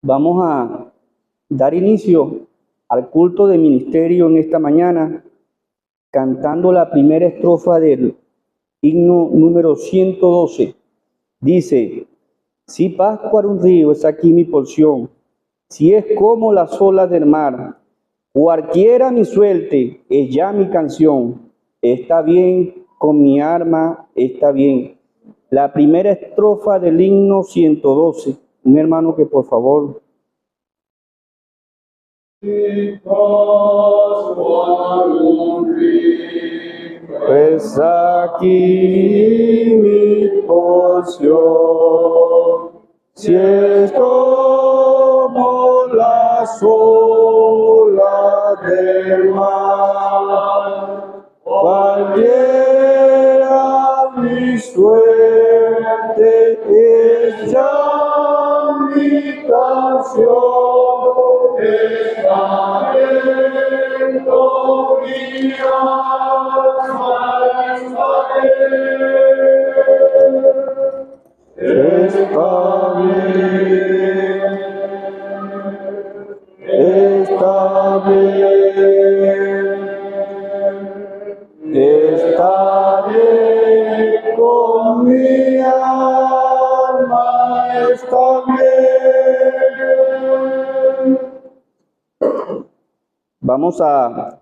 Vamos a dar inicio al culto de ministerio en esta mañana, cantando la primera estrofa del himno número 112. Dice: si Pascua un río es aquí mi porción, si es como las olas del mar, cualquiera mi suerte es ya mi canción. Está bien con mi alma, está bien. La primera estrofa del himno 112. Un hermano que por favor. Pues aquí mi porción, si es como las olas del mar, cualquiera mi suerte es ya mi canción. Está bien con mi alma, está bien, está bien con mi alma, está bien. Vamos a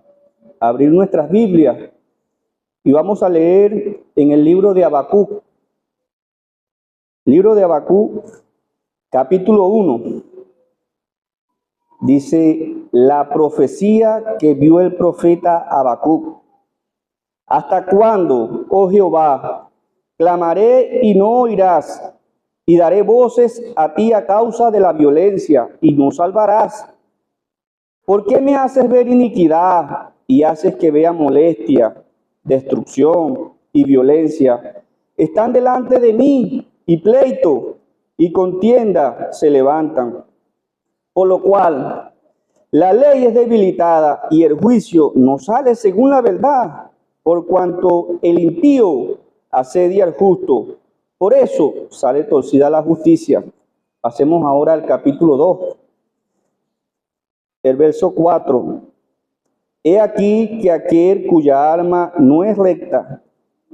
abrir nuestras Biblias y vamos a leer en el libro de Habacuc. Libro de Habacuc, capítulo 1. Dice la profecía que vio el profeta Habacuc. ¿Hasta cuándo, oh Jehová, clamaré y no oirás? Y daré voces a ti a causa de la violencia y no salvarás. ¿Por qué me haces ver iniquidad y haces que vea molestia, destrucción y violencia? Están delante de mí y pleito y contienda se levantan. Por lo cual, la ley es debilitada y el juicio no sale según la verdad, por cuanto el impío asedia al justo. Por eso sale torcida la justicia. Pasemos ahora al capítulo 2. El verso 4. He aquí que aquel cuya alma no es recta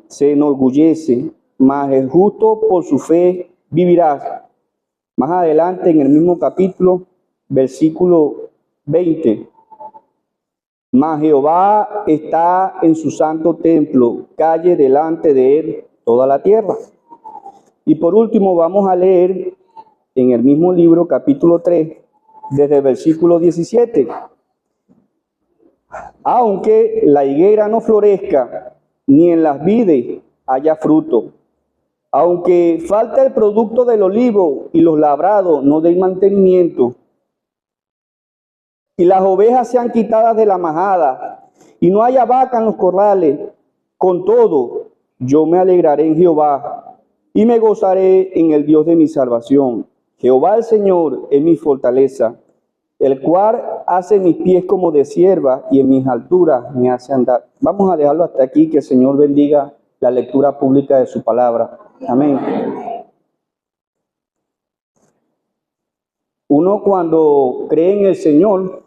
se enorgullece, mas el justo por su fe vivirá. Más adelante en el mismo capítulo, versículo 20. Mas Jehová está en su santo templo, calle delante de él toda la tierra. Y por último vamos a leer en el mismo libro, capítulo 3, desde el versículo 17. Aunque la higuera no florezca, ni en las vides haya fruto, aunque falte el producto del olivo y los labrados no den mantenimiento, y las ovejas sean quitadas de la majada, y no haya vaca en los corrales, con todo yo me alegraré en Jehová, y me gozaré en el Dios de mi salvación. Jehová el Señor es mi fortaleza, el cual hace mis pies como de cierva y en mis alturas me hace andar. Vamos a dejarlo hasta aquí, que el Señor bendiga la lectura pública de su palabra. Amén. Uno cuando cree en el Señor,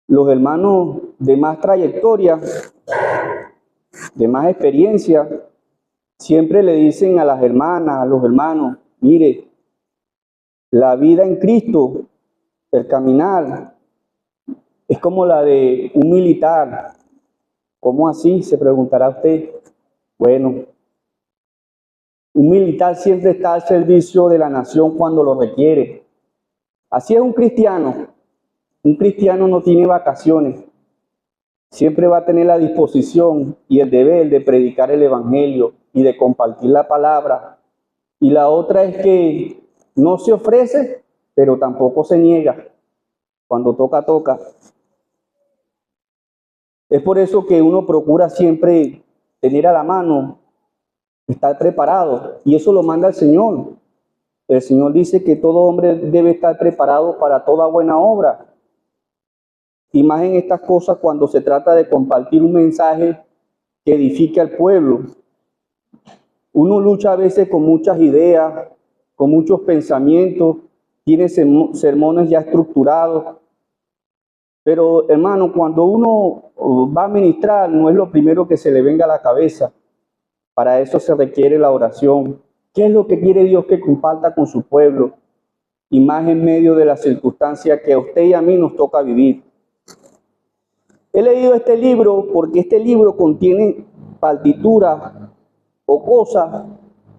los hermanos de más trayectoria, de más experiencia, siempre le dicen a las hermanas, a los hermanos: mire, la vida en Cristo, el caminar, es como la de un militar. ¿Cómo así?, se preguntará usted. Bueno, un militar siempre está al servicio de la nación cuando lo requiere. Así es un cristiano. Un cristiano no tiene vacaciones. Siempre va a tener la disposición y el deber de predicar el evangelio y de compartir la palabra. Y la otra es que no se ofrece, pero tampoco se niega. Cuando toca, toca. Es por eso que uno procura siempre tener a la mano, estar preparado. Y eso lo manda el Señor. El Señor dice que todo hombre debe estar preparado para toda buena obra. Y más en estas cosas cuando se trata de compartir un mensaje que edifique al pueblo. Uno lucha a veces con muchas ideas, con muchos pensamientos, tiene sermones ya estructurados. Pero, hermano, cuando uno va a ministrar, no es lo primero que se le venga a la cabeza. Para eso se requiere la oración. ¿Qué es lo que quiere Dios que comparta con su pueblo? Y más en medio de las circunstancias que a usted y a mí nos toca vivir. He leído este libro porque este libro contiene partituras o cosas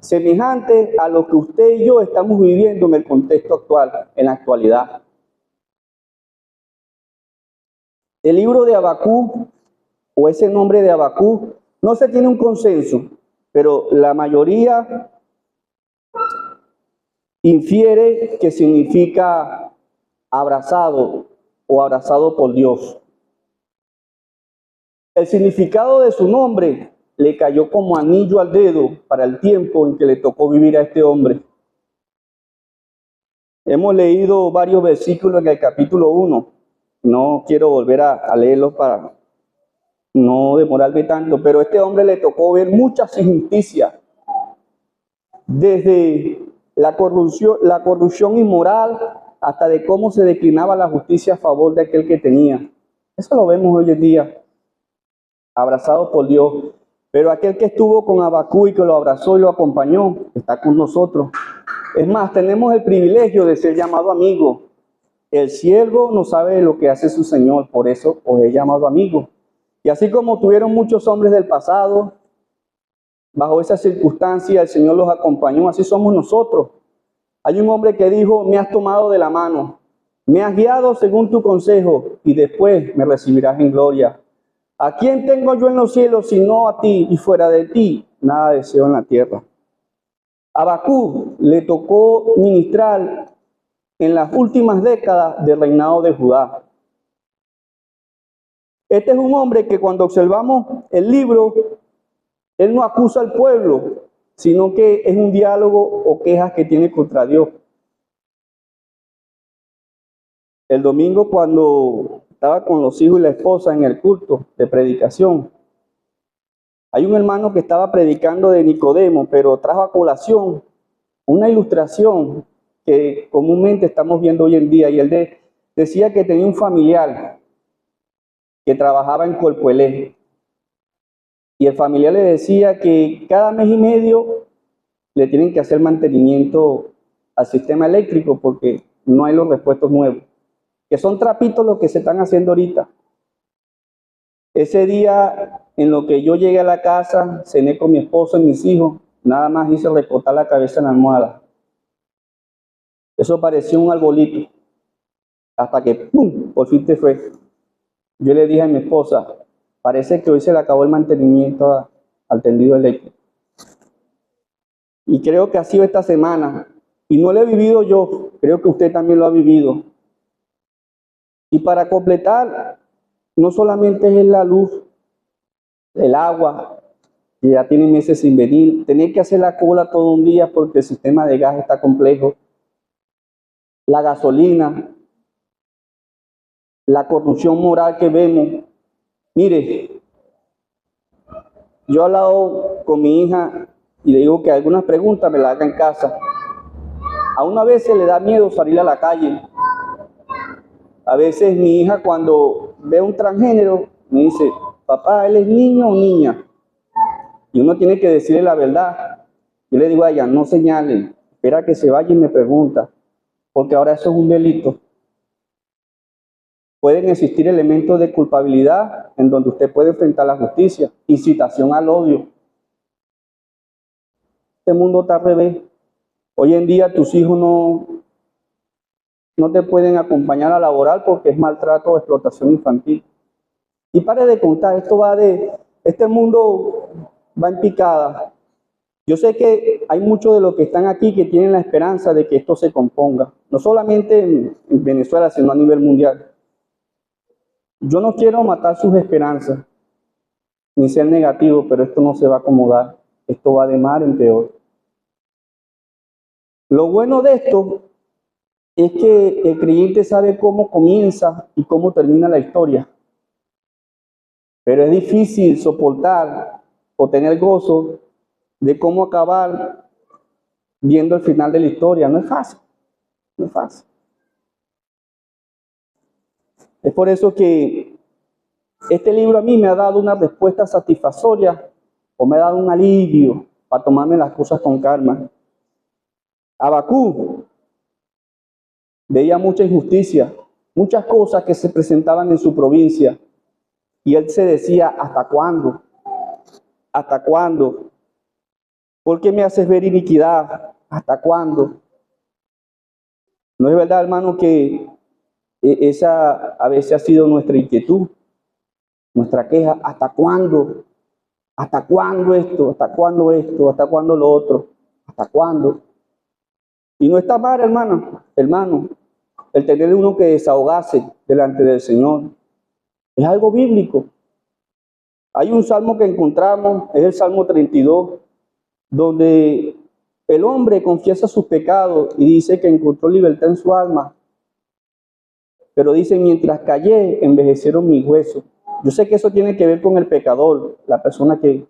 semejantes a lo que usted y yo estamos viviendo en el contexto actual, en la actualidad. El libro de Habacuc, o ese nombre de Habacuc, no se tiene un consenso, pero la mayoría infiere que significa abrazado o abrazado por Dios. El significado de su nombre le cayó como anillo al dedo para el tiempo en que le tocó vivir a este hombre. Hemos leído varios versículos en el capítulo 1. No quiero volver a leerlos para no demorarme tanto, pero a este hombre le tocó ver muchas injusticias, desde la corrupción inmoral hasta de cómo se declinaba la justicia a favor de aquel que tenía. Eso lo vemos hoy en día, abrazado por Dios. Pero aquel que estuvo con Habacuc y que lo abrazó y lo acompañó, está con nosotros. Es más, tenemos el privilegio de ser llamado amigo. El siervo no sabe lo que hace su Señor, por eso os he llamado amigo. Y así como tuvieron muchos hombres del pasado, bajo esa circunstancia el Señor los acompañó, así somos nosotros. Hay un hombre que dijo: me has tomado de la mano, me has guiado según tu consejo y después me recibirás en gloria. ¿A quién tengo yo en los cielos sino a ti? Y fuera de ti nada deseo en la tierra. A Habacuc le tocó ministrar en las últimas décadas del reinado de Judá. Este es un hombre que cuando observamos el libro, él no acusa al pueblo, sino que es un diálogo o quejas que tiene contra Dios. El domingo, cuando estaba con los hijos y la esposa en el culto de predicación, hay un hermano que estaba predicando de Nicodemo, pero trajo a colación una ilustración que comúnmente estamos viendo hoy en día, y él decía que tenía un familiar que trabajaba en Colpuelé, y el familiar le decía que cada mes y medio le tienen que hacer mantenimiento al sistema eléctrico porque no hay los repuestos nuevos, que son trapitos los que se están haciendo ahorita. Ese día, en lo que yo llegué a la casa, cené con mi esposo y mis hijos, nada más hice recortar la cabeza en la almohada. Eso parecía un arbolito, hasta que ¡pum!, por fin te fue. Yo le dije a mi esposa: parece que hoy se le acabó el mantenimiento al tendido eléctrico. Y creo que ha sido esta semana, y no lo he vivido yo, creo que usted también lo ha vivido. Y para completar, no solamente es la luz, el agua, que ya tiene meses sin venir, tener que hacer la cola todo un día porque el sistema de gas está complejo, la gasolina, la corrupción moral que vemos. Mire, yo he hablado con mi hija y le digo que algunas preguntas me las haga en casa. A una vez se le da miedo salir a la calle. A veces mi hija, cuando ve a un transgénero, me dice: papá, ¿él es niño o niña? Y uno tiene que decirle la verdad. Yo le digo a ella: no señale, espera que se vaya y me pregunta, porque ahora eso es un delito. Pueden existir elementos de culpabilidad en donde usted puede enfrentar la justicia, incitación al odio. Este mundo está al revés. Hoy en día tus hijos no te pueden acompañar a laborar porque es maltrato o explotación infantil. Y pare de contar, este mundo va en picada. Yo sé que hay muchos de los que están aquí que tienen la esperanza de que esto se componga, no solamente en Venezuela, sino a nivel mundial. Yo no quiero matar sus esperanzas, ni ser negativo, pero esto no se va a acomodar. Esto va de mal en peor. Lo bueno de esto es que el creyente sabe cómo comienza y cómo termina la historia. Pero es difícil soportar o tener gozo de cómo acabar viendo el final de la historia. No es fácil. No es fácil. Es por eso que este libro a mí me ha dado una respuesta satisfactoria o me ha dado un alivio para tomarme las cosas con calma. Habacuc veía mucha injusticia, muchas cosas que se presentaban en su provincia. Y él se decía, ¿hasta cuándo? ¿Hasta cuándo? ¿Por qué me haces ver iniquidad? ¿Hasta cuándo? ¿No es verdad, hermano, que esa a veces ha sido nuestra inquietud, nuestra queja? ¿Hasta cuándo? ¿Hasta cuándo esto? ¿Hasta cuándo esto? ¿Hasta cuándo lo otro? ¿Hasta cuándo? Y no está mal, hermano, el tener uno que desahogarse delante del Señor. Es algo bíblico. Hay un salmo que encontramos, es el Salmo 32, donde el hombre confiesa sus pecados y dice que encontró libertad en su alma. Pero dice, mientras callé, envejecieron mis huesos. Yo sé que eso tiene que ver con el pecador, la persona que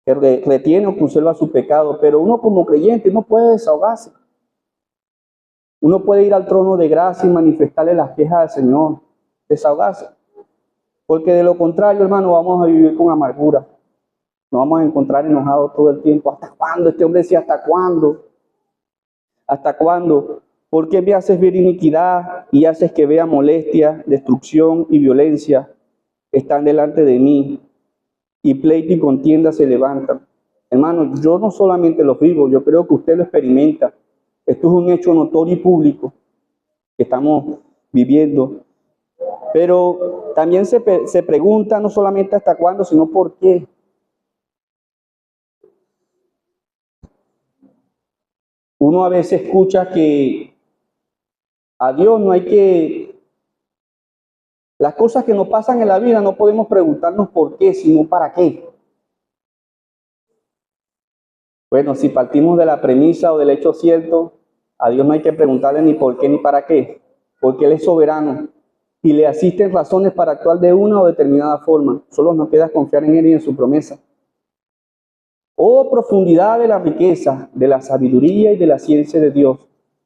retiene o conserva su pecado, pero uno como creyente no puede desahogarse. Uno puede ir al trono de gracia y manifestarle las quejas al Señor, desahogarse. Porque de lo contrario, hermano, vamos a vivir con amargura. Nos vamos a encontrar enojados todo el tiempo. ¿Hasta cuándo? Este hombre decía, ¿hasta cuándo? ¿Hasta cuándo? ¿Por qué me haces ver iniquidad y haces que vea molestia, destrucción y violencia? Están delante de mí y pleito y contienda se levantan. Hermano, yo no solamente lo vivo, yo creo que usted lo experimenta. Esto es un hecho notorio y público que estamos viviendo. Pero también se pregunta no solamente hasta cuándo, sino por qué. Uno a veces escucha que a Dios no hay que... Las cosas que nos pasan en la vida no podemos preguntarnos por qué, sino para qué. Bueno, si partimos de la premisa o del hecho cierto, a Dios no hay que preguntarle ni por qué ni para qué, porque Él es soberano y le asisten razones para actuar de una o determinada forma. Solo nos queda confiar en Él y en su promesa. Oh, profundidad de la riqueza, de la sabiduría y de la ciencia de Dios.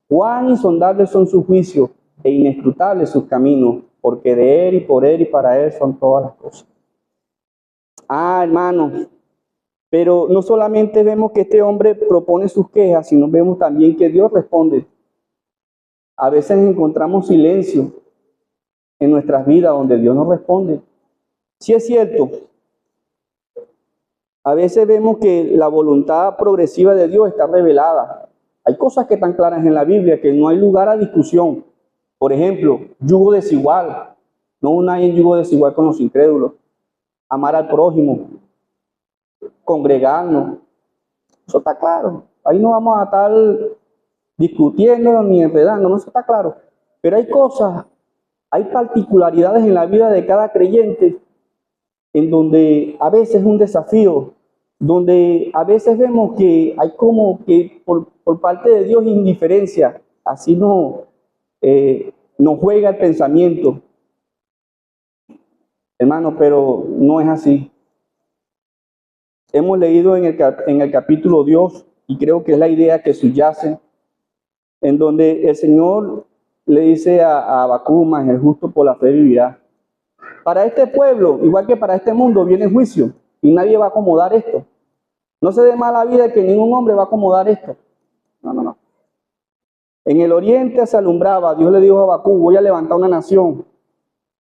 Cuán insondables son sus juicios e inescrutables sus caminos, porque de Él y por Él y para Él son todas las cosas. Hermanos, pero no solamente vemos que este hombre propone sus quejas, sino vemos también que Dios responde. A veces encontramos silencio en nuestras vidas donde Dios no responde. Sí es cierto. A veces vemos que la voluntad progresiva de Dios está revelada. Hay cosas que están claras en la Biblia que no hay lugar a discusión. Por ejemplo, yugo desigual. No hay un yugo desigual con los incrédulos. Amar al prójimo. Congregarnos. Eso está claro. Ahí no vamos a estar discutiendo ni enredando. No, eso está claro. Pero hay cosas, hay particularidades en la vida de cada creyente en donde a veces es un desafío, donde a veces vemos que hay como que por parte de Dios indiferencia, así nos juega el pensamiento. Hermano, pero no es así. Hemos leído en el capítulo Dios, y creo que es la idea que subyace, en donde el Señor le dice a Habacuc, el justo por la fe vivirá. Para este pueblo, igual que para este mundo, viene juicio y nadie va a acomodar esto. No se dé mala vida que ningún hombre va a acomodar esto. No. En el oriente se alumbraba, Dios le dijo a Habacuc, voy a levantar una nación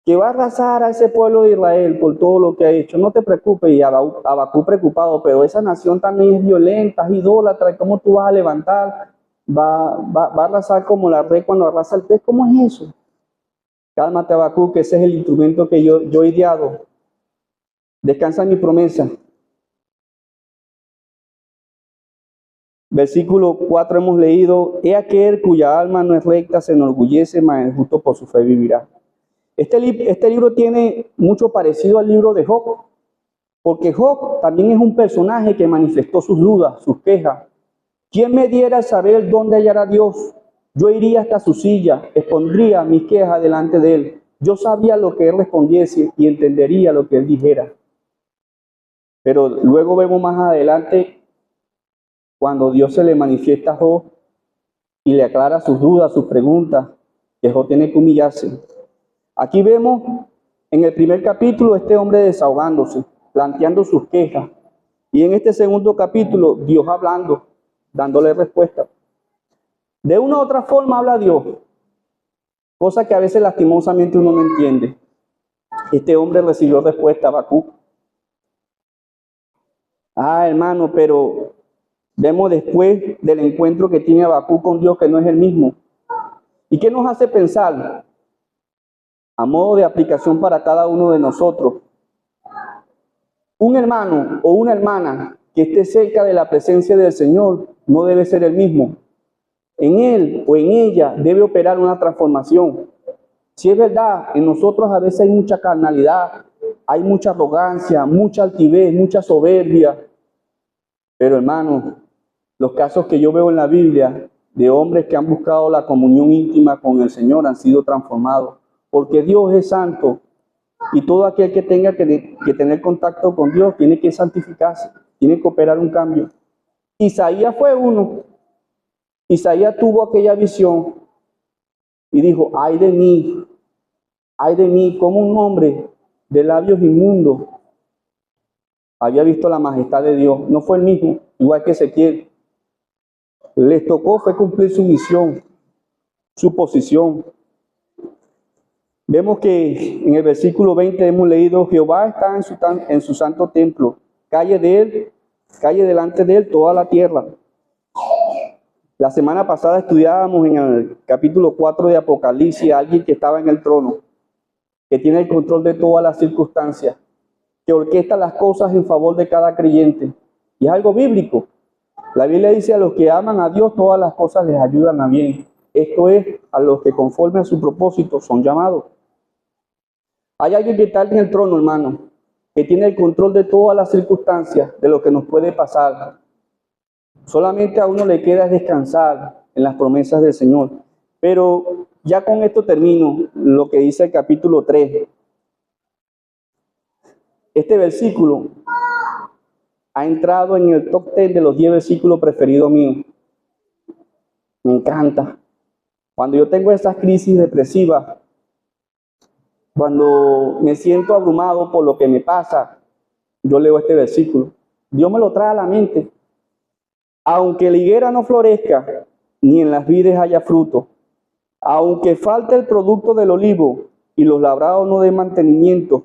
que va a arrasar a ese pueblo de Israel por todo lo que ha hecho. No te preocupes, y Habacuc preocupado, pero esa nación también es violenta, es idólatra, ¿cómo tú vas a levantar? Va a arrasar como la red cuando arrasa el pez. ¿Cómo es eso? Cálmate, Habacuc, que ese es el instrumento que yo he ideado. Descansa en mi promesa. Versículo 4 hemos leído, he aquel cuya alma no es recta, se enorgullece, mas el justo por su fe vivirá. Este libro tiene mucho parecido al libro de Job, porque Job también es un personaje que manifestó sus dudas, sus quejas. ¿Quién me diera saber dónde hallará Dios? Yo iría hasta su silla, expondría mis quejas delante de él. Yo sabía lo que él respondiese y entendería lo que él dijera. Pero luego vemos más adelante cuando Dios se le manifiesta a Job y le aclara sus dudas, sus preguntas, que Job tiene que humillarse. Aquí vemos en el primer capítulo este hombre desahogándose, planteando sus quejas. Y en este segundo capítulo, Dios hablando, dándole respuesta. De una u otra forma habla Dios, cosa que a veces lastimosamente uno no entiende. Este hombre recibió respuesta a Habacuc. Hermano, pero vemos después del encuentro que tiene Habacuc con Dios que no es el mismo. ¿Y qué nos hace pensar? A modo de aplicación para cada uno de nosotros. Un hermano o una hermana que esté cerca de la presencia del Señor no debe ser el mismo. En él o en ella debe operar una transformación. Si es verdad, en nosotros a veces hay mucha carnalidad, hay mucha arrogancia, mucha altivez, mucha soberbia. Pero hermanos, los casos que yo veo en la Biblia de hombres que han buscado la comunión íntima con el Señor han sido transformados. Porque Dios es santo y todo aquel que tenga que tener contacto con Dios tiene que santificarse, tiene que operar un cambio. Isaías fue uno. Isaías tuvo aquella visión y dijo, ay de mí, como un hombre de labios inmundos había visto la majestad de Dios. No fue el mismo, igual que Ezequiel. Les tocó fue cumplir su misión, su posición. Vemos que en el versículo 20 hemos leído, Jehová está en su santo templo, calle delante de él toda la tierra. La semana pasada estudiábamos en el capítulo 4 de Apocalipsis a alguien que estaba en el trono, que tiene el control de todas las circunstancias, que orquesta las cosas en favor de cada creyente. Y es algo bíblico. La Biblia dice, a los que aman a Dios, todas las cosas les ayudan a bien. Esto es, a los que conforme a su propósito son llamados. Hay alguien que está en el trono, hermano, que tiene el control de todas las circunstancias, de lo que nos puede pasar. Solamente a uno le queda descansar en las promesas del Señor. Pero ya con esto termino lo que dice el capítulo 3. Este versículo ha entrado en el top 10 de los 10 versículos preferidos míos. Me encanta. Cuando yo tengo esas crisis depresivas, cuando me siento abrumado por lo que me pasa, yo leo este versículo. Dios me lo trae a la mente. Aunque la higuera no florezca, ni en las vides haya fruto, aunque falte el producto del olivo y los labrados no den mantenimiento,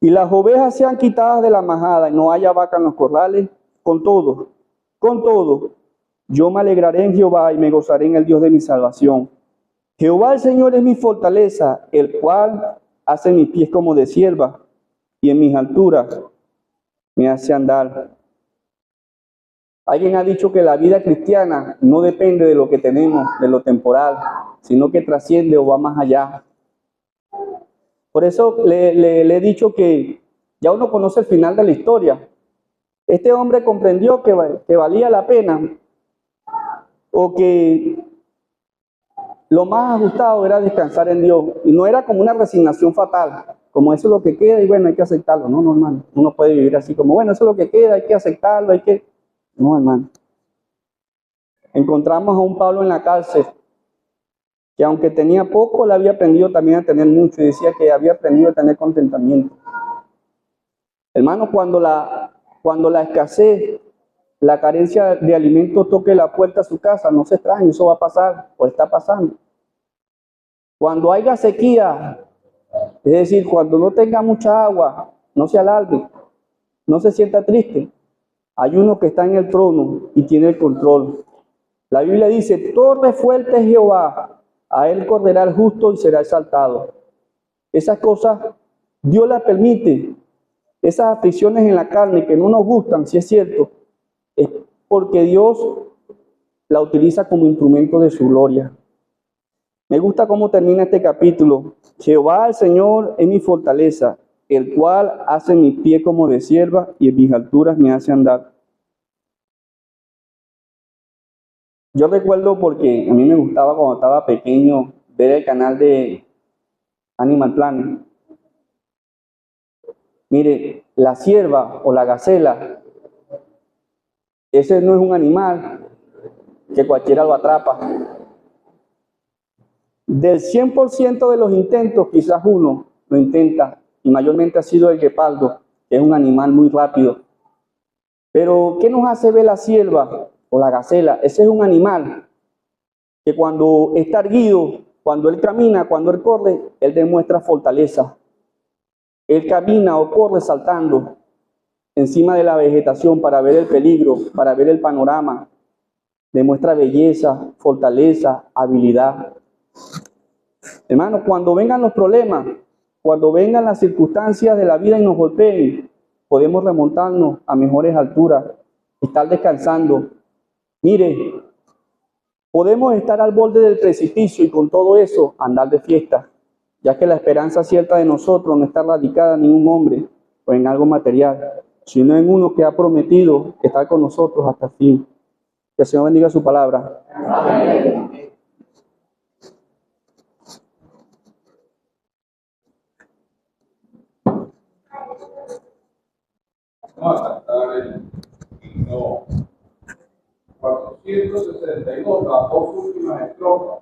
y las ovejas sean quitadas de la majada y no haya vaca en los corrales, con todo, yo me alegraré en Jehová y me gozaré en el Dios de mi salvación. Jehová el Señor es mi fortaleza, el cual hace mis pies como de sierva y en mis alturas me hace andar. Alguien ha dicho que la vida cristiana no depende de lo que tenemos, de lo temporal, sino que trasciende o va más allá. Por eso le he dicho que ya uno conoce el final de la historia. Este hombre comprendió que valía la pena o que lo más ajustado era descansar en Dios. Y no era como una resignación fatal, como eso es lo que queda y bueno, hay que aceptarlo. No, hermano, uno puede vivir así como, bueno, eso es lo que queda, hay que aceptarlo, No, hermano. Encontramos a un Pablo en la cárcel que aunque tenía poco, le había aprendido también a tener mucho y decía que había aprendido a tener contentamiento. Hermano, cuando la escasez, la carencia de alimentos toque la puerta a su casa, no se extrañe, eso va a pasar o está pasando. Cuando haya sequía, es decir, cuando no tenga mucha agua, no se alarme, no se sienta triste. Hay uno que está en el trono y tiene el control. La Biblia dice, torre fuerte es Jehová, a él correrá el justo y será exaltado. Esas cosas Dios las permite. Esas aflicciones en la carne que no nos gustan, si es cierto, es porque Dios la utiliza como instrumento de su gloria. Me gusta cómo termina este capítulo. Jehová el Señor es mi fortaleza, el cual hace mi pie como de sierva y en mis alturas me hace andar. Yo recuerdo porque a mí me gustaba cuando estaba pequeño ver el canal de Animal Planet. Mire, la cierva o la gacela, ese no es un animal que cualquiera lo atrapa. Del 100% de los intentos, quizás uno lo intenta, y mayormente ha sido el guepardo, que es un animal muy rápido. Pero, ¿qué nos hace ver la cierva o la gacela? Ese es un animal que cuando está erguido, cuando él camina, cuando él corre, él demuestra fortaleza. Él camina o corre saltando encima de la vegetación para ver el peligro, para ver el panorama. Demuestra belleza, fortaleza, habilidad. Hermanos, cuando vengan los problemas, cuando vengan las circunstancias de la vida y nos golpeen, podemos remontarnos a mejores alturas, estar descansando. Mire, podemos estar al borde del precipicio y con todo eso andar de fiesta, ya que la esperanza cierta de nosotros no está radicada en ningún hombre o en algo material, sino en uno que ha prometido estar con nosotros hasta el fin. Que el Señor bendiga su palabra. Amén. Vamos a cantar el himno 462, las dos últimas estrofas.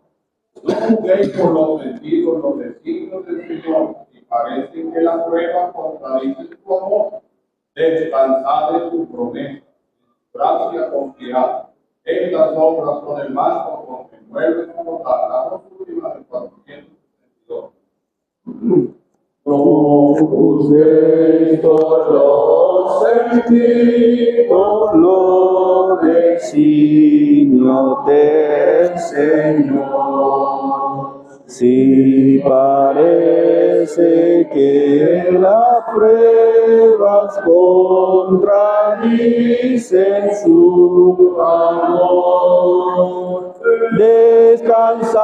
No juzguéis por los sentidos, los designios del Señor, y parece que la prueba contradice su amor. Descansad de su promesa, gracia confiada. Estas obras son el manto con que mueve su total. Las dos últimas del 462. No juzguéis por los sentidos, los designios del Señor. Si parece que las pruebas contradicen su amor, descansad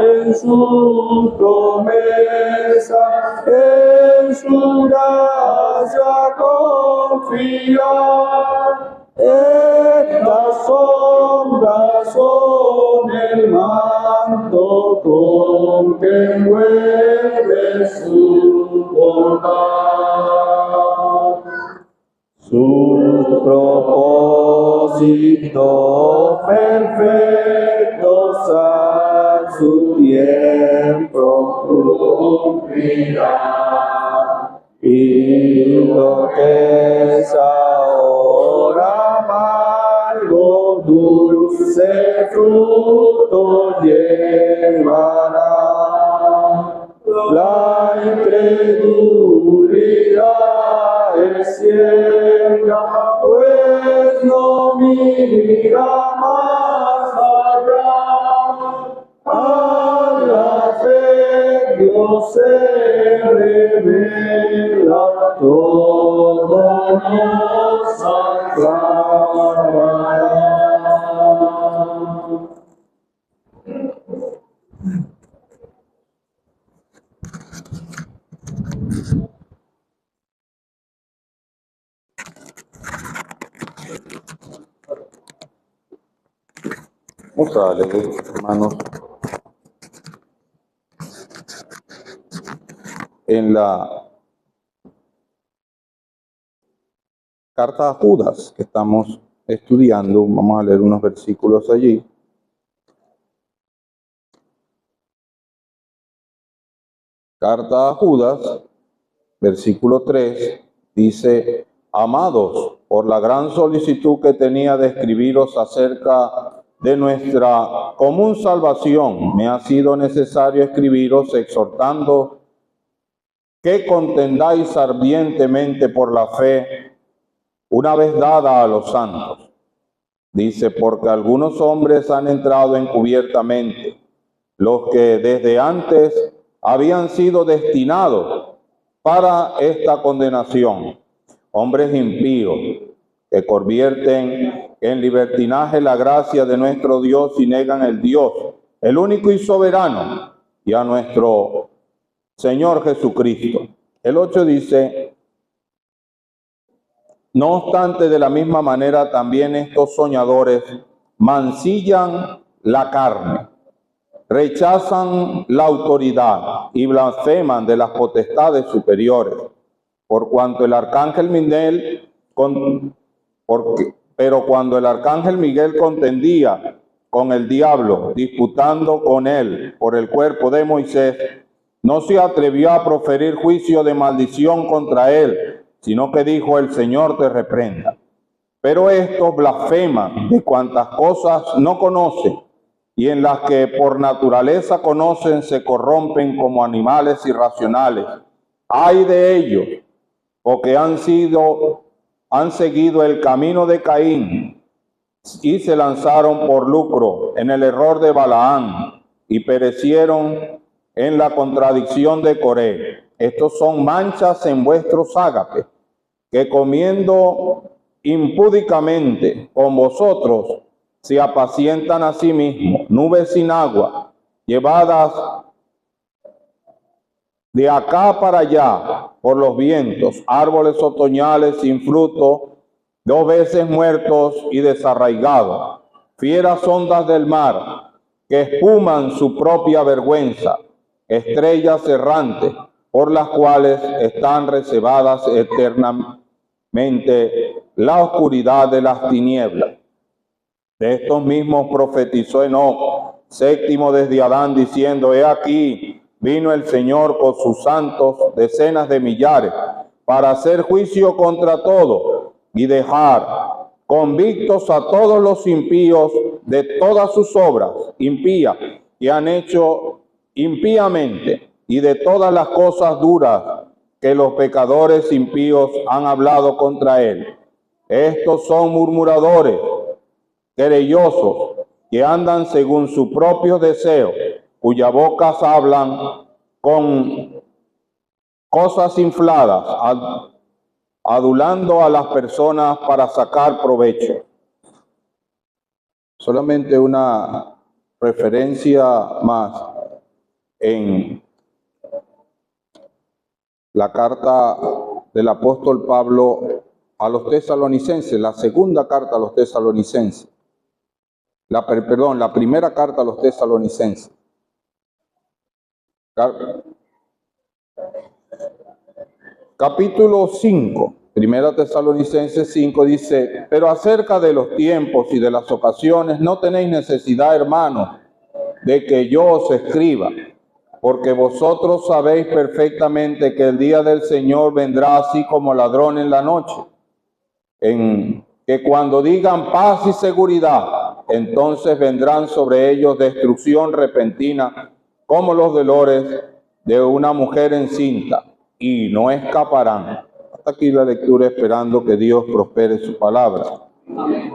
en su promesa, en su gracia confiar. Estas sombras son el manto con que mueve su bondad. Sus propósitos perfectos a su tiempo cumplirán. Y lo que es ahora amargo, dulce fruto llevará. La incredulidad es ciega, pues no mira más allá. A la fe Dios se revela, todo nos aclarará. Vamos a leer, hermanos, en la carta a Judas que estamos estudiando. Vamos a leer unos versículos allí. Carta a Judas, versículo 3, dice: amados, por la gran solicitud que tenía de escribiros acerca de nuestra común salvación, me ha sido necesario escribiros exhortando que contendáis ardientemente por la fe una vez dada a los santos. Dice: porque algunos hombres han entrado encubiertamente, los que desde antes habían sido destinados para esta condenación, hombres impíos que convierten en libertinaje la gracia de nuestro Dios y negan el Dios, el único y soberano, y a nuestro Señor Jesucristo. El 8 dice: no obstante, de la misma manera también estos soñadores mancillan la carne, rechazan la autoridad y blasfeman de las potestades superiores, por cuanto el arcángel Miguel pero cuando el arcángel Miguel contendía con el diablo, disputando con él por el cuerpo de Moisés, no se atrevió a proferir juicio de maldición contra él, sino que dijo: el Señor te reprenda. Pero estos blasfeman de cuantas cosas no conocen, y en las que por naturaleza conocen se corrompen como animales irracionales. ¡Ay de ellos! Porque han seguido el camino de Caín y se lanzaron por lucro en el error de Balaán y perecieron en la contradicción de Coré. Estos son manchas en vuestros ágapes, que comiendo impúdicamente con vosotros se apacientan a sí mismos, nubes sin agua, llevadas de acá para allá por los vientos, árboles otoñales sin fruto, 2 veces muertos y desarraigados, fieras ondas del mar que espuman su propia vergüenza, estrellas errantes por las cuales están reservadas eternamente la oscuridad de las tinieblas. De estos mismos profetizó Enoc, séptimo desde Adán, diciendo: he aquí, vino el Señor con sus santos, decenas de millares, para hacer juicio contra todo y dejar convictos a todos los impíos de todas sus obras impías que han hecho impíamente, y de todas las cosas duras que los pecadores impíos han hablado contra él. Estos son murmuradores, querellosos, que andan según su propio deseo, cuyas bocas hablan con cosas infladas, adulando a las personas para sacar provecho. Solamente una referencia más en la carta del apóstol Pablo a los tesalonicenses, la segunda carta a los tesalonicenses. La primera carta a los tesalonicenses. Capítulo 5, Primera Tesalonicenses 5 dice: pero acerca de los tiempos y de las ocasiones no tenéis necesidad, hermanos, de que yo os escriba, porque vosotros sabéis perfectamente que el día del Señor vendrá así como ladrón en la noche, en que cuando digan paz y seguridad, entonces vendrán sobre ellos destrucción repentina, como los dolores de una mujer encinta, y no escaparán. Hasta aquí la lectura, esperando que Dios prospere su palabra. Amén.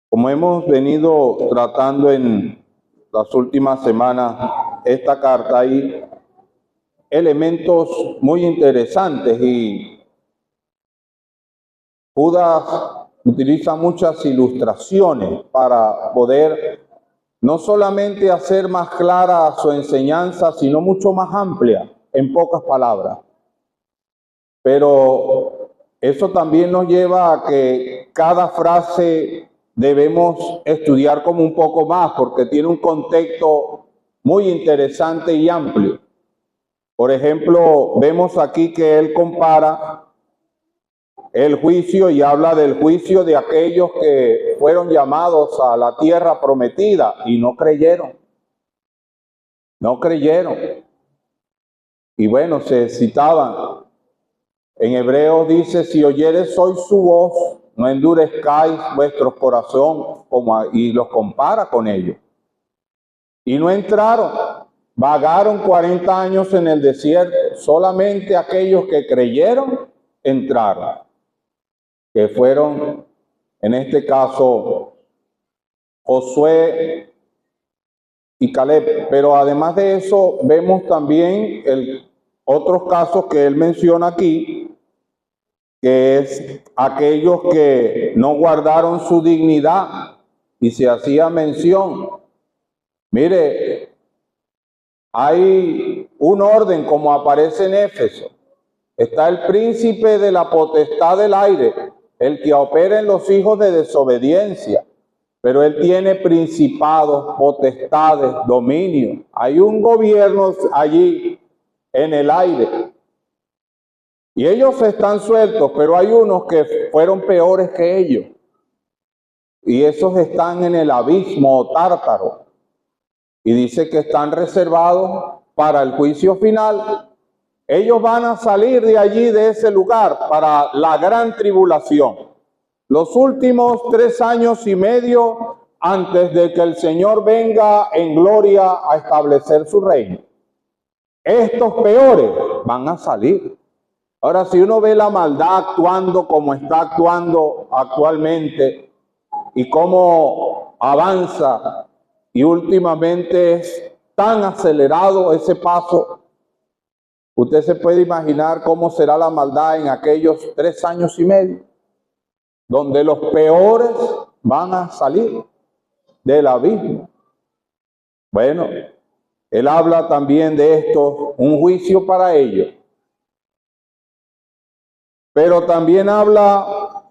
Como hemos venido tratando en las últimas semanas esta carta, hay elementos muy interesantes y Judas utiliza muchas ilustraciones para poder no solamente hacer más clara su enseñanza, sino mucho más amplia, en pocas palabras. Pero eso también nos lleva a que cada frase debemos estudiar como un poco más, porque tiene un contexto muy interesante y amplio. Por ejemplo, vemos aquí que él compara el juicio y habla del juicio de aquellos que fueron llamados a la tierra prometida y no creyeron. No creyeron. Y bueno, se citaban. En Hebreos dice: si oyeres hoy su voz, no endurezcáis vuestros corazones, y los compara con ellos. Y no entraron, vagaron 40 años en el desierto. Solamente aquellos que creyeron entraron, que fueron, en este caso, Josué y Caleb. Pero además de eso, vemos también otros casos que él menciona aquí, que es aquellos que no guardaron su dignidad, y se hacía mención. Mire, hay un orden como aparece en Éfeso. Está el príncipe de la potestad del aire, el que opera en los hijos de desobediencia, pero él tiene principados, potestades, dominio. Hay un gobierno allí en el aire. Y ellos están sueltos, pero hay unos que fueron peores que ellos. y esos están en el abismo o tártaro. Y dice que están reservados para el juicio final. Ellos van a salir de allí, de ese lugar, para la gran tribulación. Los últimos 3 años y medio antes de que el Señor venga en gloria a establecer su reino. Estos peores van a salir. Ahora, si uno ve la maldad actuando como está actuando actualmente y cómo avanza y últimamente es tan acelerado ese paso, usted se puede imaginar cómo será la maldad en aquellos 3 años y medio, donde los peores van a salir del abismo. Bueno, él habla también de esto, un juicio para ellos. Pero también habla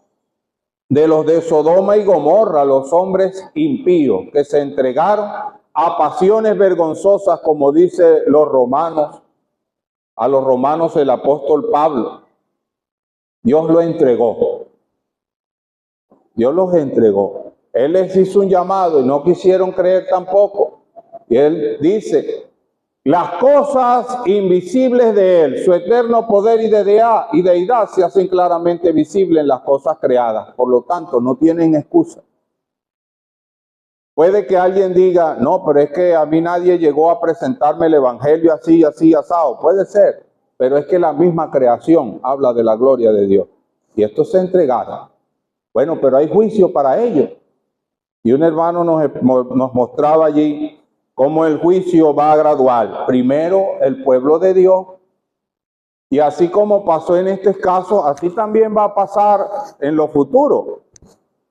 de los de Sodoma y Gomorra, los hombres impíos que se entregaron a pasiones vergonzosas, como dice los romanos, a los romanos el apóstol Pablo. Dios lo entregó. Dios los entregó. Él les hizo un llamado y no quisieron creer tampoco. Y él dice, las cosas invisibles de él, su eterno poder y deidad se hacen claramente visibles en las cosas creadas. Por lo tanto, no tienen excusa. Puede que alguien diga, no, pero es que a mí nadie llegó a presentarme el evangelio así, asado. Puede ser, pero es que la misma creación habla de la gloria de Dios. Y esto se entregaron. Bueno, pero hay juicio para ellos. Y un hermano nos mostraba allí cómo el juicio va gradual. Primero el pueblo de Dios, y así como pasó en este caso, así también va a pasar en lo futuro.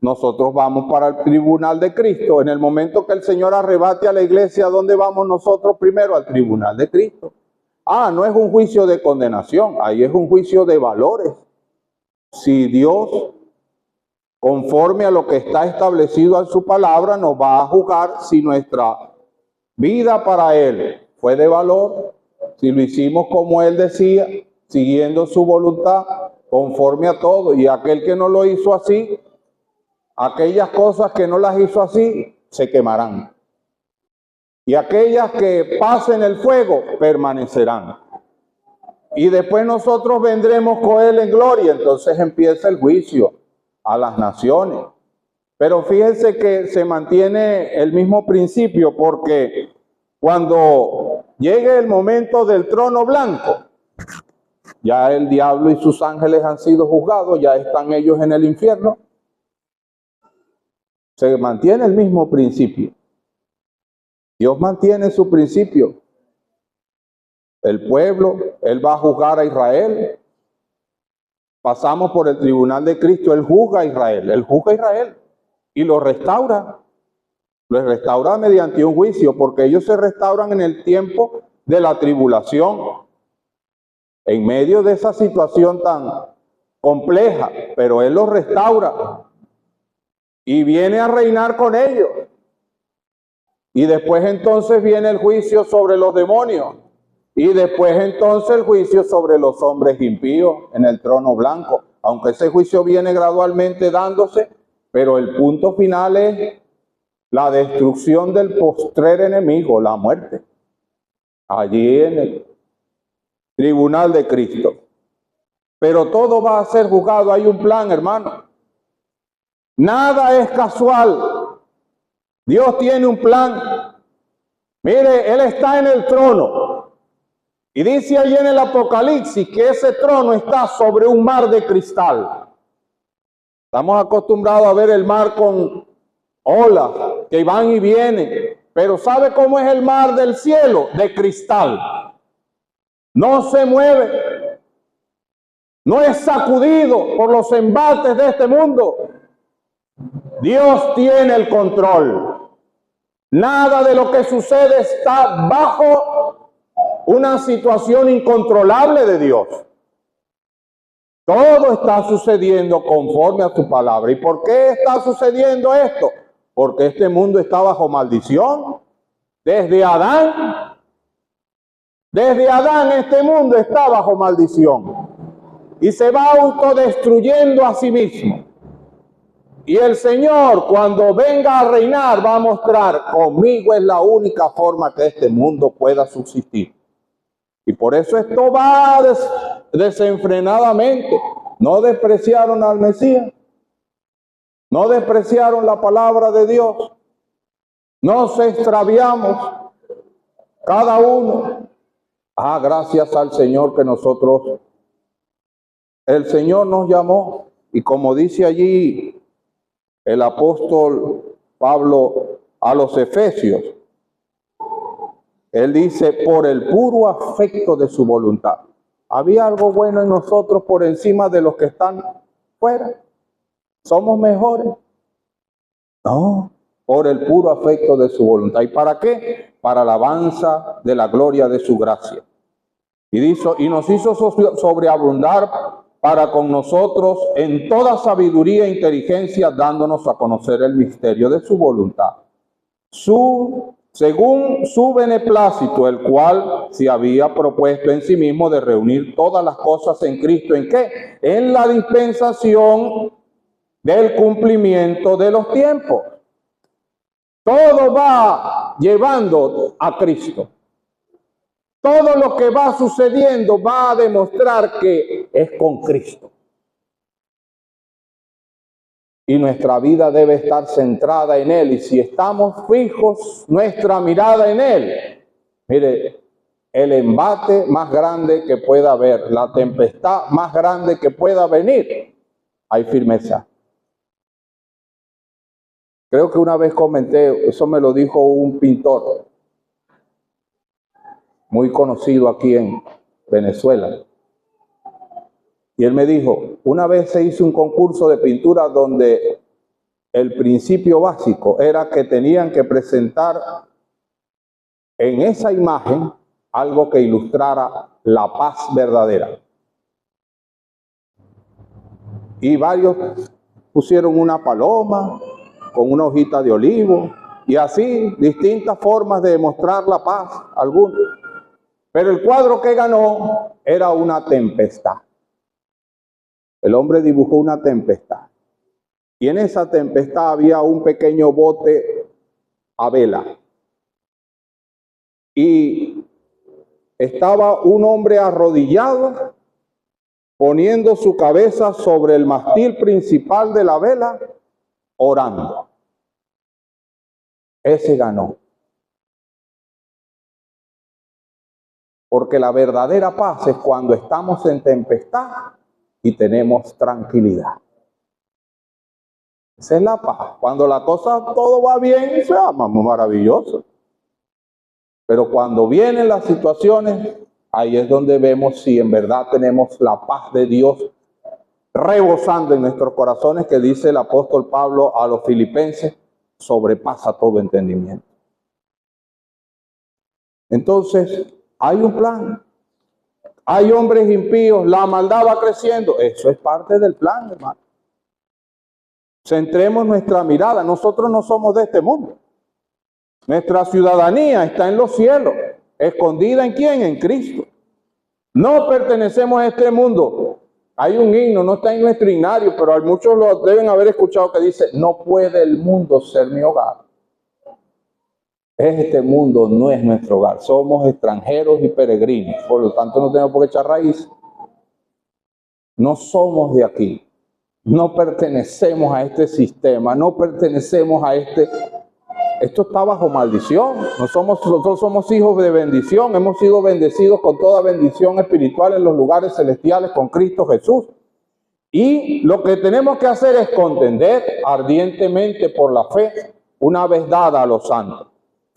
Nosotros vamos para el tribunal de Cristo. En el momento que el Señor arrebate a la iglesia, ¿dónde vamos nosotros primero? Al tribunal de Cristo. No es un juicio de condenación, ahí es un juicio de valores. Si Dios, conforme a lo que está establecido en su palabra, nos va a juzgar si nuestra vida para Él fue de valor, si lo hicimos como Él decía, siguiendo su voluntad, conforme a todo. Y aquel que no lo hizo así, aquellas cosas que no las hizo así, se quemarán. Y aquellas que pasen el fuego, permanecerán. Y después nosotros vendremos con Él en gloria. Entonces empieza el juicio a las naciones. Pero fíjense que se mantiene el mismo principio, porque cuando llegue el momento del trono blanco, ya el diablo y sus ángeles han sido juzgados, ya están ellos en el infierno. Se mantiene el mismo principio. Dios mantiene su principio. El pueblo, Él va a juzgar a Israel. Pasamos por el tribunal de Cristo, Él juzga a Israel. Él juzga a Israel y lo restaura. Lo restaura mediante un juicio, porque ellos se restauran en el tiempo de la tribulación. En medio de esa situación tan compleja, pero Él los restaura. Y viene a reinar con ellos. Y después entonces viene el juicio sobre los demonios. Y después entonces el juicio sobre los hombres impíos en el trono blanco. Aunque ese juicio viene gradualmente dándose, pero el punto final es la destrucción del postrer enemigo, la muerte. Allí en el tribunal de Cristo. Pero todo va a ser juzgado. Hay un plan, hermano. Nada es casual. Dios tiene un plan. Mire, Él está en el trono. Y dice allí en el Apocalipsis que ese trono está sobre un mar de cristal. Estamos acostumbrados a ver el mar con olas que van y vienen. Pero ¿sabe cómo es el mar del cielo? De cristal. No se mueve. No es sacudido por los embates de este mundo. Dios tiene el control. Nada de lo que sucede está bajo una situación incontrolable de Dios. Todo está sucediendo conforme a su palabra. ¿Y por qué está sucediendo esto? Porque este mundo está bajo maldición. Desde Adán este mundo está bajo maldición. Y se va autodestruyendo a sí mismo. Y el Señor, cuando venga a reinar, va a mostrar: conmigo es la única forma que este mundo pueda subsistir. Y por eso esto va desenfrenadamente. No despreciaron al Mesías. No despreciaron la palabra de Dios. Nos extraviamos cada uno. Gracias al Señor que el Señor nos llamó. Y como dice allí el apóstol Pablo a los Efesios, él dice: por el puro afecto de su voluntad. ¿Había algo bueno en nosotros por encima de los que están fuera? ¿Somos mejores? No, por el puro afecto de su voluntad. ¿Y para qué? Para alabanza de la gloria de su gracia. Y nos hizo sobreabundar para con nosotros en toda sabiduría e inteligencia, dándonos a conocer el misterio de su voluntad, según su beneplácito, el cual se había propuesto en sí mismo de reunir todas las cosas en Cristo. ¿En qué? En la dispensación del cumplimiento de los tiempos. Todo va llevando a Cristo. Todo lo que va sucediendo va a demostrar que es con Cristo. Y nuestra vida debe estar centrada en Él. Y si estamos fijos, nuestra mirada en Él, mire, el embate más grande que pueda haber, la tempestad más grande que pueda venir, hay firmeza. Creo que una vez comenté, eso me lo dijo un pintor muy conocido aquí en Venezuela. Y él me dijo: una vez se hizo un concurso de pintura donde el principio básico era que tenían que presentar en esa imagen algo que ilustrara la paz verdadera. Y varios pusieron una paloma con una hojita de olivo y así distintas formas de demostrar la paz, algunos. Pero el cuadro que ganó era una tempestad. El hombre dibujó una tempestad. Y en esa tempestad había un pequeño bote a vela. Y estaba un hombre arrodillado, poniendo su cabeza sobre el mástil principal de la vela, orando. Ese ganó. Porque la verdadera paz es cuando estamos en tempestad y tenemos tranquilidad. Esa es la paz. Cuando la cosa todo va bien, se llama maravilloso. Pero cuando vienen las situaciones, ahí es donde vemos si en verdad tenemos la paz de Dios rebosando en nuestros corazones, que dice el apóstol Pablo a los filipenses: sobrepasa todo entendimiento. Entonces, hay un plan. Hay hombres impíos, la maldad va creciendo. Eso es parte del plan, hermano. Centremos nuestra mirada. Nosotros no somos de este mundo. Nuestra ciudadanía está en los cielos. ¿Escondida en quién? En Cristo. No pertenecemos a este mundo. Hay un himno, no está en nuestro himnario, pero muchos lo deben haber escuchado, que dice: no puede el mundo ser mi hogar. Este mundo no es nuestro hogar. Somos extranjeros y peregrinos. Por lo tanto, no tenemos por qué echar raíz. No somos de aquí. No pertenecemos a este sistema. No pertenecemos a este. Esto está bajo maldición. Nosotros somos hijos de bendición. Hemos sido bendecidos con toda bendición espiritual en los lugares celestiales con Cristo Jesús. Y lo que tenemos que hacer es contender ardientemente por la fe una vez dada a los santos.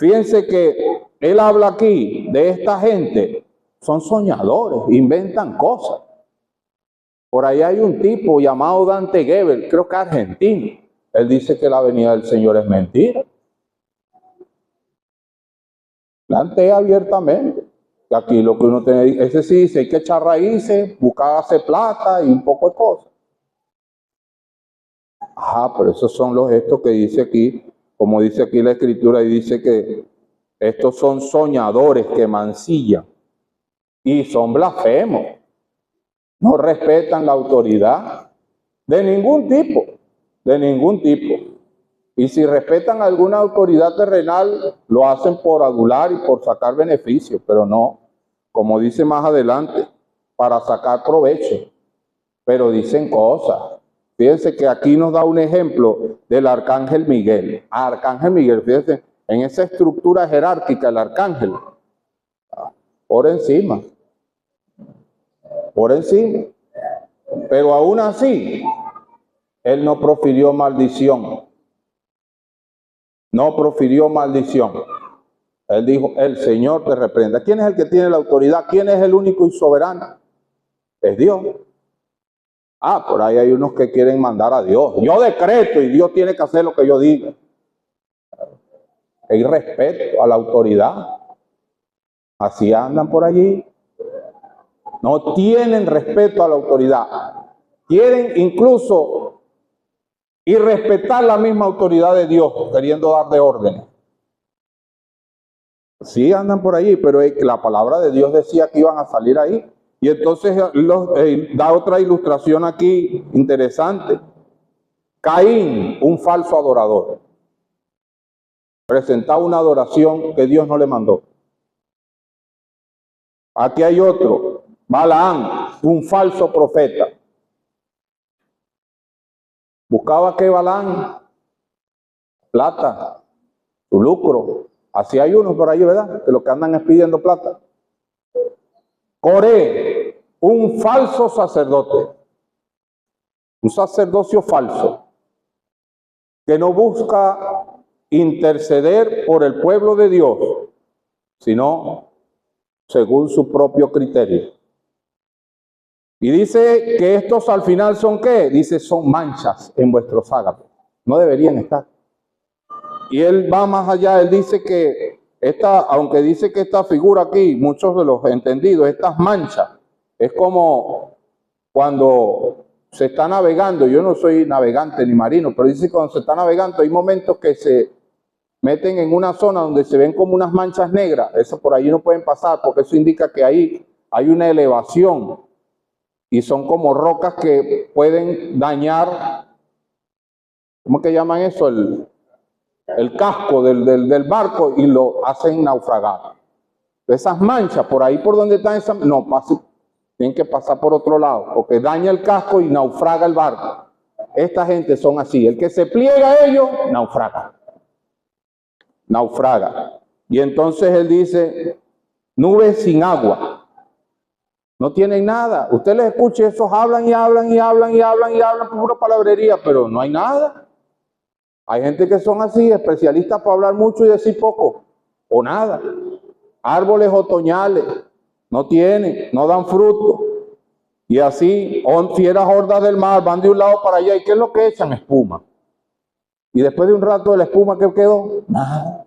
Fíjense que él habla aquí de esta gente. Son soñadores, inventan cosas. Por ahí hay un tipo llamado Dante Gebel, creo que argentino. Él dice que la venida del Señor es mentira. Plantea abiertamente. Aquí lo que uno tiene, ese sí dice: hay que echar raíces, buscar hacer plata y un poco de cosas. Pero esos son los gestos que dice aquí, como dice aquí la Escritura, y dice que estos son soñadores que mancillan y son blasfemos. No respetan la autoridad de ningún tipo, de ningún tipo. Y si respetan alguna autoridad terrenal, lo hacen por adular y por sacar beneficio, pero no, como dice más adelante, para sacar provecho. Pero dicen cosas. Fíjense que aquí nos da un ejemplo del arcángel Miguel. Arcángel Miguel, fíjense, en esa estructura jerárquica, el arcángel, por encima. Por encima. Pero aún así, él no profirió maldición. No profirió maldición. Él dijo, el Señor te reprenda. ¿Quién es el que tiene la autoridad? ¿Quién es el único y soberano? Es Dios. Ah, por ahí hay unos que quieren mandar a Dios. Yo decreto y Dios tiene que hacer lo que yo diga. Hay respeto a la autoridad. Así andan por allí. No tienen respeto a la autoridad. Quieren incluso irrespetar la misma autoridad de Dios, queriendo dar de órdenes. Sí andan por allí, pero la palabra de Dios decía que iban a salir ahí. Y entonces da otra ilustración aquí interesante. Caín, un falso adorador, presentaba una adoración que Dios no le mandó. Aquí hay otro, Balaam, un falso profeta. ¿Buscaba qué Balaam? Plata, su lucro. Así hay unos por ahí, ¿verdad? De los que andan pidiendo plata. Coré, un falso sacerdote. Un sacerdocio falso. Que no busca interceder por el pueblo de Dios, sino según su propio criterio. Y dice que estos al final son ¿qué? Dice, son manchas en vuestros ágatos. No deberían estar. Y él va más allá, él dice que aunque dice que esta figura aquí, muchos de los entendidos, estas manchas, es como cuando se está navegando. Yo no soy navegante ni marino, pero dice que cuando se está navegando hay momentos que se meten en una zona donde se ven como unas manchas negras. Eso por ahí no pueden pasar porque eso indica que ahí hay una elevación y son como rocas que pueden dañar, ¿cómo que llaman eso? El casco del barco y lo hacen naufragar. Esas manchas, por ahí por donde están esas, no, tienen que pasar por otro lado, porque daña el casco y naufraga el barco. Esta gente son así, el que se pliega a ellos, naufraga. Naufraga. Y entonces él dice, nubes sin agua. No tienen nada. Usted les escucha, esos hablan y hablan y hablan y hablan y hablan, pura palabrería, pero no hay nada. Hay gente que son así, especialistas para hablar mucho y decir poco, o nada. Árboles otoñales, no tienen, no dan fruto. Y así, fieras hordas del mar, van de un lado para allá. ¿Y qué es lo que echan? Espuma. Y después de un rato de la espuma, ¿qué quedó? Nada.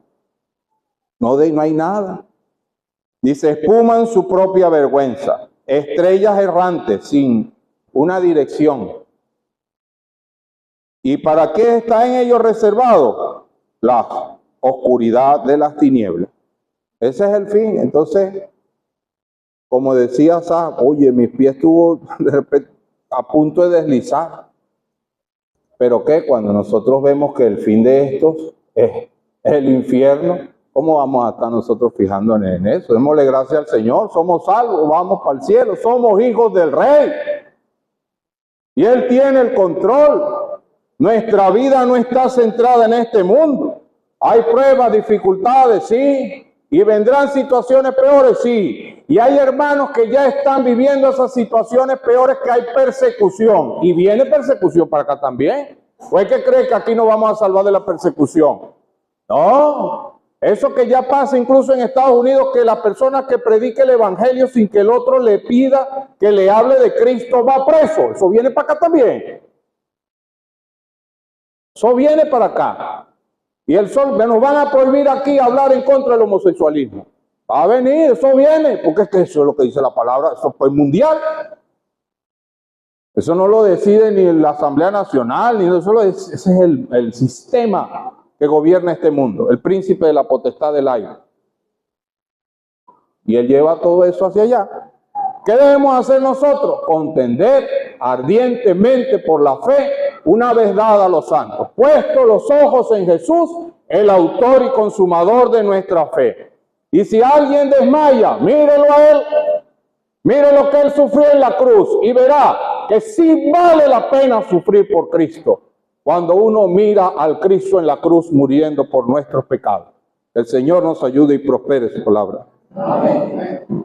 No hay nada. Dice, espuma en su propia vergüenza. Estrellas errantes sin una dirección. ¿Y para qué está en ellos reservado? La oscuridad de las tinieblas. Ese es el fin. Entonces, como decía Sá, oye, mis pies estuvo de repente a punto de deslizar. Pero ¿qué? Cuando nosotros vemos que el fin de estos es el infierno, ¿cómo vamos a estar nosotros fijándonos en eso? Démosle gracias al Señor, somos salvos, vamos para el cielo, somos hijos del Rey. Y Él tiene el control. Nuestra vida no está centrada en este mundo. Hay pruebas, dificultades, sí. Y vendrán situaciones peores, sí. Y hay hermanos que ya están viviendo esas situaciones peores, que hay persecución. Y viene persecución para acá también. ¿O es que cree que aquí no vamos a salvar de la persecución? No. Eso que ya pasa incluso en Estados Unidos, que la persona que predique el evangelio sin que el otro le pida que le hable de Cristo va preso. Eso viene para acá también. Eso viene para acá. Y nos van a prohibir aquí hablar en contra del homosexualismo. Va a venir, eso viene, porque es que eso es lo que dice la palabra, eso fue mundial. Eso no lo decide ni la Asamblea Nacional, ni eso ese es el sistema que gobierna este mundo, el príncipe de la potestad del aire. Y él lleva todo eso hacia allá. ¿Qué debemos hacer nosotros? Contender ardientemente por la fe una vez dada a los santos. Puesto los ojos en Jesús, el autor y consumador de nuestra fe. Y si alguien desmaya, mírelo a él, mire lo que él sufrió en la cruz y verá que sí vale la pena sufrir por Cristo. Cuando uno mira al Cristo en la cruz muriendo por nuestros pecados. El Señor nos ayude y prospere su palabra. Amén.